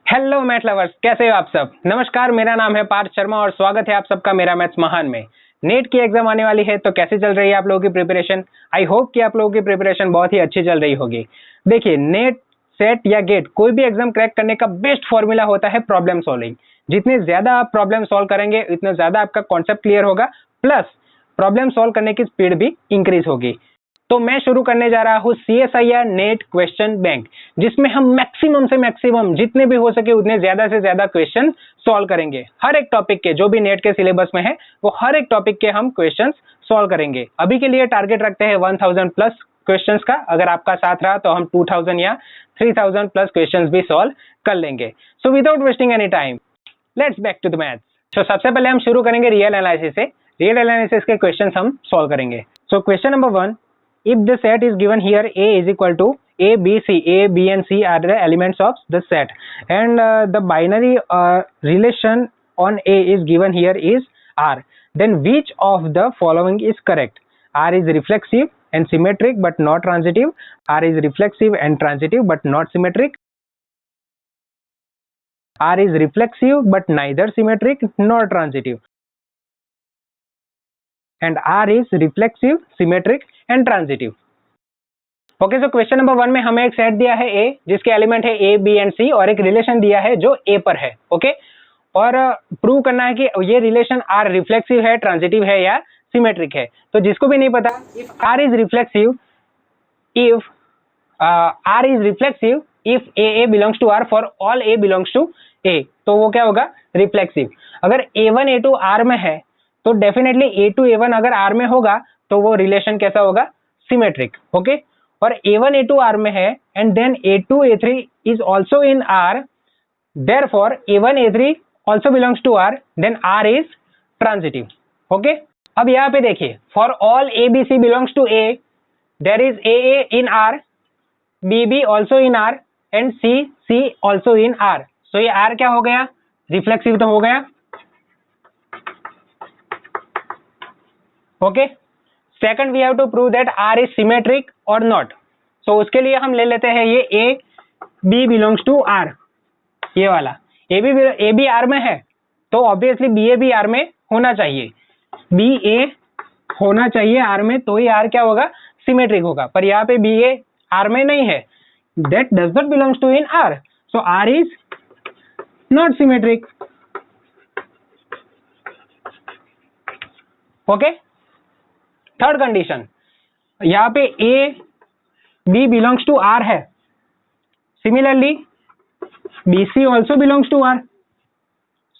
Hello math lovers, कैसे हो आप सब। नमस्कार, मेरा नाम है पार्थ शर्मा और स्वागत है आप सबका मेरा मैथ्स महान में। नेट की एग्जाम आने वाली है तो कैसे चल रही है आप लोगों की प्रिपरेशन। आई होप कि आप लोगों की प्रिपरेशन बहुत ही अच्छी चल रही होगी। देखिए, नेट, सेट या गेट कोई भी एग्जाम क्रैक करने का बेस्ट फॉर्मूला होता है प्रॉब्लम सॉल्विंग। जितने ज्यादा आप प्रॉब्लम सॉल्व करेंगे उतना ज्यादा आपका कॉन्सेप्ट क्लियर होगा, प्लस प्रॉब्लम सॉल्व करने की स्पीड भी इंक्रीज होगी। तो मैं शुरू करने जा रहा हूँ CSIR नेट क्वेश्चन बैंक, जिसमें हम मैक्सिमम से मैक्सिमम जितने भी हो सके उतने ज्यादा से ज्यादा क्वेश्चन सॉल्व करेंगे। हर एक टॉपिक के जो भी नेट के सिलेबस में है वो हर एक टॉपिक के हम क्वेश्चंस सॉल्व करेंगे। अभी के लिए टारगेट रखते हैं 1000 प्लस क्वेश्चंस का। अगर आपका साथ रहा तो हम 2000 या 3000 प्लस क्वेश्चंस भी सॉल्व कर लेंगे। So without wasting any time, let's back to the maths. तो सबसे पहले हम शुरू करेंगे रियल एनालिसिस से। रियल एनालिसिस के क्वेश्चंस हम सॉल्व करेंगे। So question number 1, if the set is given here A is equal to A, B, C, A, B and C are the elements of the set, and the binary relation on A is given here is R, then which of the following is correct? R is reflexive and symmetric but not transitive. R is reflexive and transitive but not symmetric. R is reflexive but neither symmetric nor transitive. And R is reflexive, symmetric and transitive. Okay, so question number 1 में हमें एक set दिया है ए, जिसके element है ए, B and सी, और एक relation दिया है जो ए पर है। ओके, और प्रूव करना है कि ये रिलेशन आर रिफ्लेक्सिव है, ट्रांजिटिव है या सिमेट्रिक है। तो जिसको भी नहीं पता, if R is reflexive, if R is reflexive if A belongs to R for all A belongs to A, तो वो क्या होगा, रिफ्लेक्सिव। अगर A1 A2 आर में है तो डेफिनेटली A2 A1 अगर आर में होगा तो वो रिलेशन कैसा होगा, सिमेट्रिक। ओके, और A1 A2 आर में है and then A2 A3 is also in R, therefore A1 A3 also belongs to R, then R is transitive. Okay, अब यहाँ पे देखिए, for all ABC belongs to A, there is AA in R, BB also in R and C also in R. So ये R क्या हो गया, reflexive तो हो गया। Okay, second we have to prove that R is symmetric और not. सो उसके लिए हम ले लेते हैं ये A B belongs to R, ये वाला ए बी आर में है तो ऑब्वियसली बी ए भी आर में होना चाहिए, बी ए होना चाहिए आर में, तो ही आर क्या होगा, सिमेट्रिक होगा। पर यहाँ पे बी ए आर में नहीं है, that does not belongs to in R, so R is not symmetric. Okay, third condition, यहाँ पे A B belongs to R है, similarly B C also belongs to R.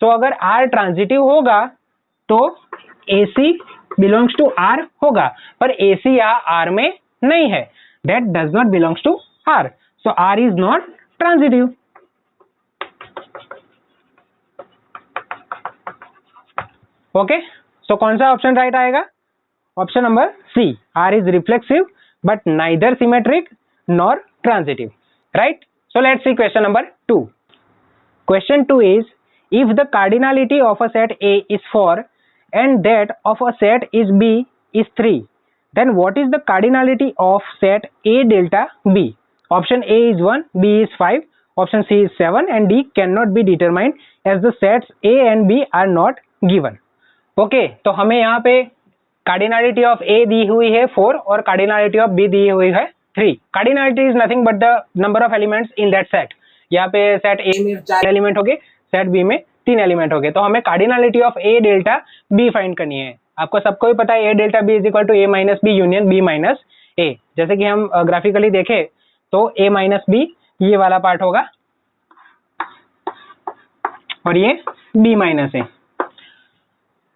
So अगर R transitive होगा तो A C belongs to R होगा, पर A C यहाँ R में नहीं है, that does not belongs to R, so R is not transitive. Okay, so कौन सा ऑप्शन राइट आएगा, option number C, R is reflexive but neither symmetric nor transitive, right? So let's see question number 2. Question 2 is, if the cardinality of a set A is 4 and that of a set is B is 3, then what is the cardinality of set A delta B? Option A is 1, B is 5, option C is 7 and D cannot be determined as the sets A and B are not given. Okay, तो हमें यहाँ पे cardinality of ए दी हुई है 4 और cardinality of be the हुई है 3। Cardinality is nothing but the number of elements in that set. यहाँ पे सेट ए में 4 एलिमेंट हो गए, सेट बी में 3 एलिमेंट हो गए, तो हमें cardinality of A delta B find करनी है। आपको सबको ही पता है A delta B is equal to A minus B union B minus A. जैसे कि हम ग्राफिकली देखें तो ए माइनस बी ये वाला पार्ट होगा और ये बी माइनस ए,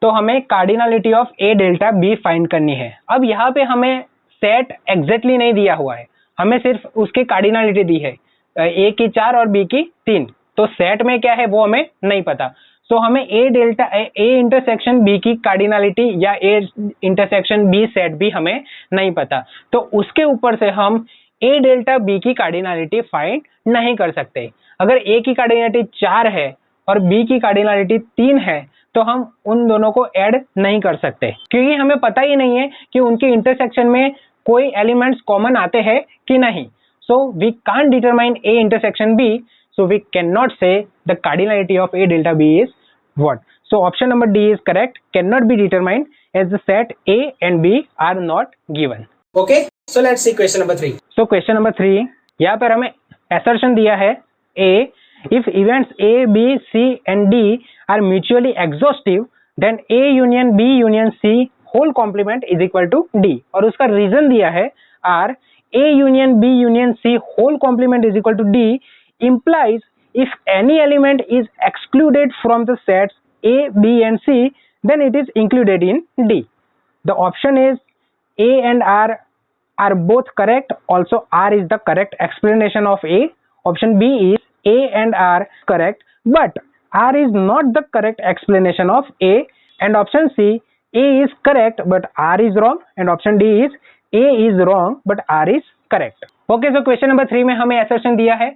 तो हमें cardinality of A delta B find करनी है। अब यहाँ पे हमें सेट एग्जैक्टली नहीं दिया हुआ है, हमें सिर्फ उसकी कार्डिनलिटी दी है, ए की 4 और बी की 3, तो सेट में क्या है वो हमें नहीं पता। सो हमें ए डेल्टा ए इंटरसेक्शन बी की कार्डिनलिटी या ए इंटरसेक्शन बी सेट भी हमें नहीं पता, तो उसके ऊपर से हम ए डेल्टा बी की कार्डिनलिटी फाइंड नहीं कर सकते। अगर ए की कार्डिनलिटी 4 है और बी की कार्डिनलिटी 3 है तो हम उन दोनों को ऐड नहीं कर सकते, क्योंकि हमें पता ही नहीं है कि उनके इंटरसेक्शन में कोई एलिमेंट्स कॉमन आते हैं कि नहीं। So we can't determine A intersection B so we cannot say the cardinality of A delta B is what. So option number D is correct, cannot be determined as the set A and B are not given. Okay, so let's see question number 3. So question number 3, यहाँ पर हमें assertion दिया है A, if events A, B, C and D are mutually exhaustive then A union B union C whole complement is equal to D, और उसका reason दिया है R, A union B union C whole complement is equal to D implies if any element is excluded from the sets A, B and C then it is included in D. The option is A and R are both correct, also R is the correct explanation of A. Option B is A and R correct but R is not the correct explanation of A, and option C, A is correct but R is wrong, and option D is A is wrong but R is correct. Okay, so question number 3 में हमें assertion दिया है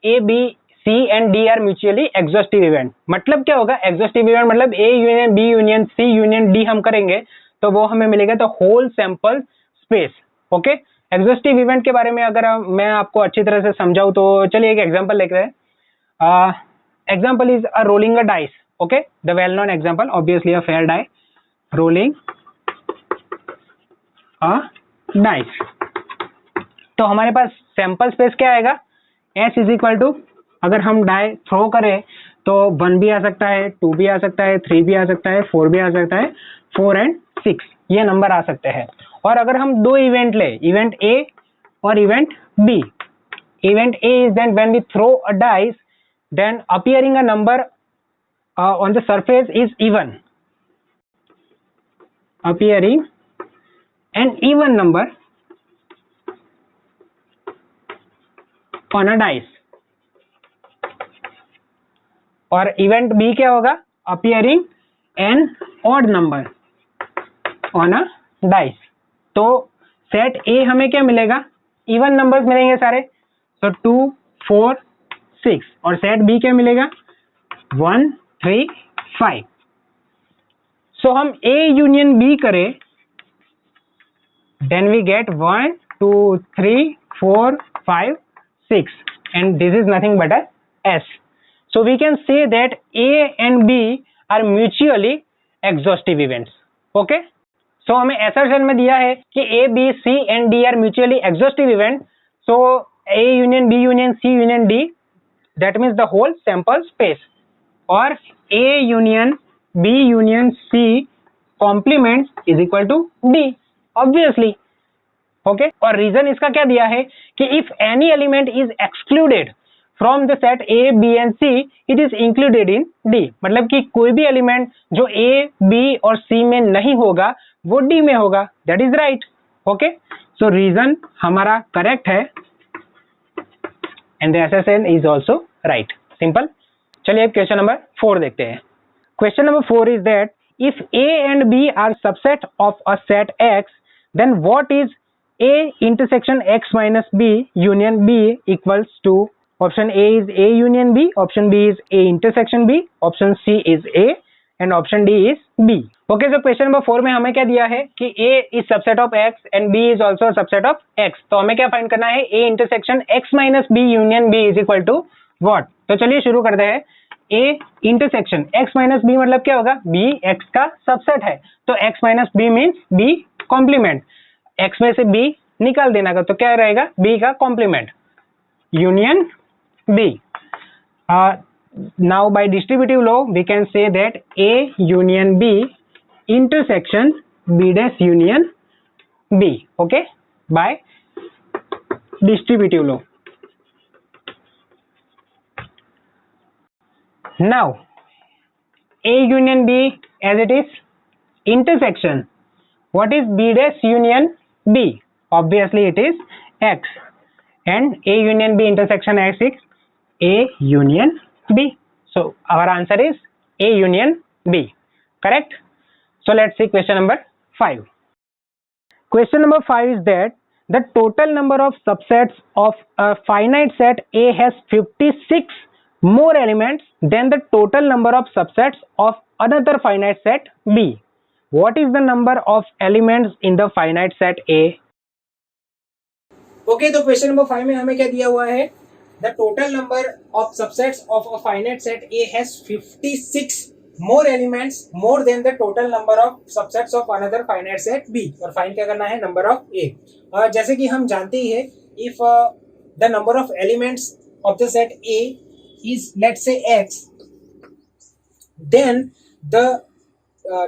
A, B, C and D are mutually exhaustive event. मतलब क्या होगा exhaustive event? मतलब A union B union C union D हम करेंगे तो वो हमें मिलेगा तो whole sample space. Okay, exhaustive event के बारे में अगर मैं आपको अच्छी तरह से समझाऊं तो चलिए एक एग्जांपल लेते हैं. Example is a rolling a dice. Okay, the well known example obviously a fair die, rolling a dice. तो हमारे पास सैंपल स्पेस क्या आएगा, S इज इक्वल टू, अगर हम डाई थ्रो करें तो 1 भी आ सकता है, 2 भी आ सकता है, 3 भी आ सकता है, 4 भी आ सकता है, 4 and 6 ये नंबर आ सकते हैं. और अगर हम दो इवेंट ले, इवेंट A और event B, event A is then when we throw a dice then appearing a number on the surface is even, appearing an even number on a dice. और event B क्या होगा, appearing an odd number on a dice. तो set A हमें क्या मिलेगा, even numbers मिलेंगे सारे, तो 2, 4, 6, और सेट B क्या मिलेगा 1, 3, 5. सो हम A यूनियन B करें then we get 1, 2, 3, 4, 5, 6 and this is nothing but a S. So we can say that A and B are mutually exhaustive events. Okay. सो हमें assertion में दिया है कि A, B, C and D are mutually exhaustive event. So A union B union C union D, that means the whole sample space. और A union B union C complements is equal to D, obviously. Okay. और reason इसका क्या दिया है कि if any element is excluded from the set A, B and C, it is included in D. मतलब कि कोई भी एलिमेंट जो A, B और C में नहीं होगा वो D में होगा. That is right. Okay. So reason हमारा correct है and the assertion is also right. Simple. चलिए अब क्वेश्चन नंबर 4 देखते हैं. Question number 4 is that if A and B are subset of a set X, then what is A intersection X minus B union B equals to? Option A is A union B, option B is A intersection B, option C is A and option D is B. Okay, so question number 4 में हमें क्या दिया है कि A is subset of X and B is also a subset of X. तो हमें क्या find करना है, A intersection X minus B union B is equal to what? तो चलिए शुरू करते हैं. A intersection X minus B मतलब क्या होगा, B X का सबसेट है, तो X minus B means B complement. X में से B निकाल देना का, तो क्या रहेगा, B का complement union B. Now by distributive law we can say that A union B intersection B dash union B. Okay, by distributive law. Now A union B as it is intersection, what is B dash union B? Obviously it is X, and A union B intersection X is A union B. So our answer is A union B. Correct? So let's see question number 5. Question number 5 is that the total number of subsets of a finite set A has 56 more elements than the total number of subsets of another finite set B. What is the number of elements in the finite set A? Okay, तो question number 5 में हमें क्या दिया हुआ है the total number of subsets of a finite set A has 56 more elements more than the total number of subsets of another finite set B. और find क्या करना है, नंबर ऑफ A. जैसे कि हम जानते ही है, if the number of elements of the set A is let's say X, then the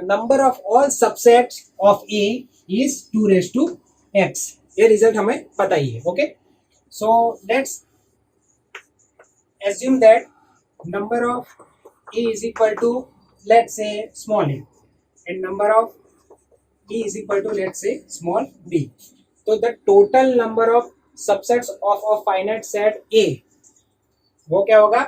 number of all subsets of A is 2 raised to X. ये रिजल्ट हमें पता ही है. Okay, so let's assume that number of A is equal to let's say small a and number of B is equal to let's say small b. So the total number of subsets of a finite set A वो क्या होगा,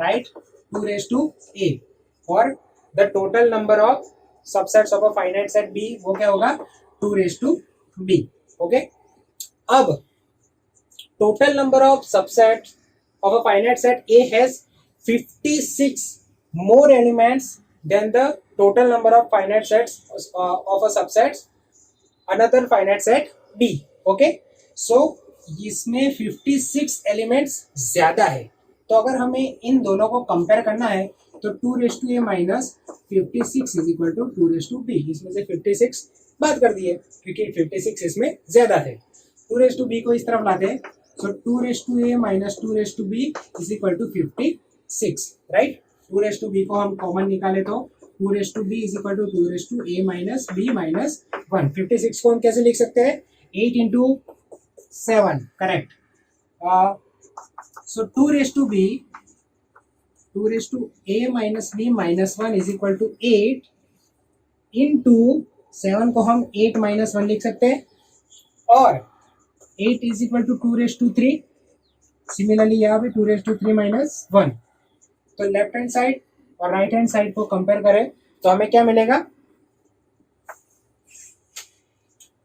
right, 2 raised to A. और the total number of subsets of a finite set B वो क्या होगा, 2 raised to B. Okay, अब total number of subsets of a finite set A has 56 more elements than the total number of finite sets of a subset another finite set B. Okay, so इसमें 56 elements ज्यादा है. तो अगर हमें इन दोनों को compare करना है तो 2 raised to A minus 56 is equal to 2 raised to B. इसमें से 56 बात कर दिए क्योंकि 56 इसमें ज्यादा थे. 2 raised to B को इस तरफ लाते हैं, so 2 raised to A minus 2 raised to B is equal to 56, right? 2 raised to B को हम कॉमन निकाले तो 2 raised to B is equal to 2 raised to A minus B minus 1. 56 को हम कैसे लिख सकते हैं, 8 into 7, correct. So 2 raised to B, 2 raised to A minus B minus 1 is equal to 8 into 7 को हम 8 minus 1 लिख सकते हैं और 8 is equal to 2 raised to 3. Similarly यहाँ पे 2 raised to 3 minus 1. तो लेफ्ट हैंड साइड और राइट हैंड साइड को कंपेयर करें तो हमें क्या मिलेगा,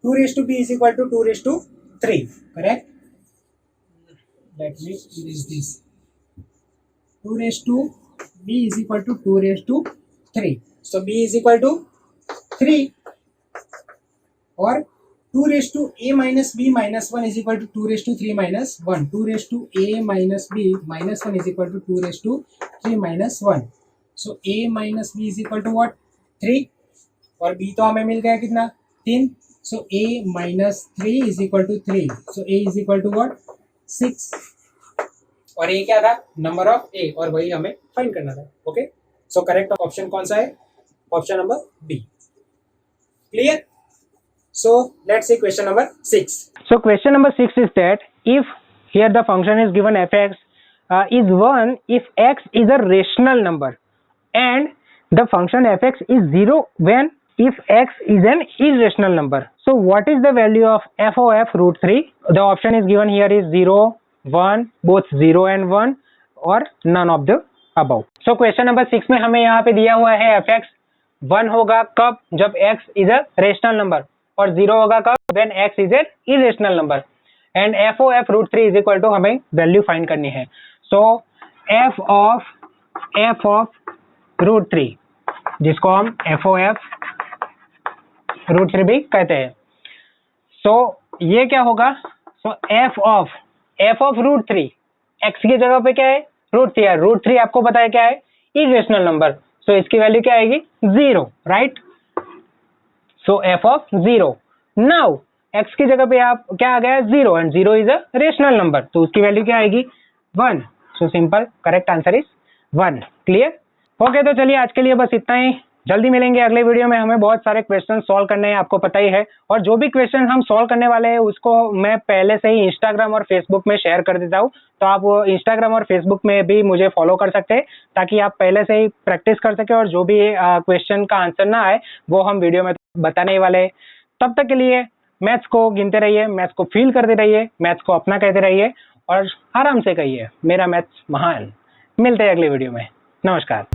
2 raised to B is equal to 2 raised to 3, correct. Let me erase this. 2 raised to B is equal to 2 raised to 3. So B is equal to 3 और 2 raised to A minus B minus 1 is equal to 2 raised to 3 minus 1. 2 raised to A minus B minus 1 is equal to 2 raised to 3 minus 1. So A minus B is equal to what, 3. और B तो हमें मिल गया कितना, 3. So A minus 3 is equal to 3. So A is equal to what, 6. और A क्या था, number of A, और वही हमें फाइंड करना था. ओके, सो करेक्ट ऑप्शन कौन सा है, option number B. Clear. So let's see question number 6. So question number 6 is that if here the function is given fx is 1 if x is a rational number and the function fx is 0 when if x is an irrational number. So what is the value of f of f root 3? The option is given here is 0, 1, both 0 and 1 or none of the above. So question number 6 में हमें यहाँ पे दिया हुआ है fx 1 होगा कब, जब x is a rational number, और 0 होगा कब, when x is an irrational number, and f of f root 3 is equal to हमें वैल्यू फाइंड करनी है. so f of root 3 जिसको हम f of f root 3 भी कहते हैं. so ये क्या होगा, so f of root 3 x की जगह पे क्या है, root 3 है. root 3 आपको पता है क्या है, irrational नंबर. so इसकी वैल्यू क्या आएगी, 0, right. So f of 0. Now x की जगह पे आप क्या आ गया, 0, and 0 is a rational number, तो उसकी वैल्यू क्या आएगी, 1. So simple, correct answer is 1. Clear? Okay, तो चलिए आज के लिए बस इतना ही. जल्दी मिलेंगे अगले वीडियो में. हमें बहुत सारे क्वेश्चन सॉल्व करने हैं, आपको पता ही है. और जो भी क्वेश्चन हम सॉल्व करने वाले हैं उसको मैं पहले से ही इंस्टाग्राम और फेसबुक में शेयर कर देता हूँ, तो आप इंस्टाग्राम और फेसबुक में भी मुझे फॉलो कर सकते हैं ताकि आप पहले से ही प्रैक्टिस कर सके और जो भी क्वेश्चन का आंसर ना आए वो हम वीडियो में बताने ही वाले हैं. तब तक के लिए मैथ्स को गिनते रहिए, मैथ्स को फील करते रहिए, मैथ्स को अपना कहते रहिए और आराम से कहिए मेरा मैथ्स महान. मिलते हैं अगले वीडियो में. नमस्कार.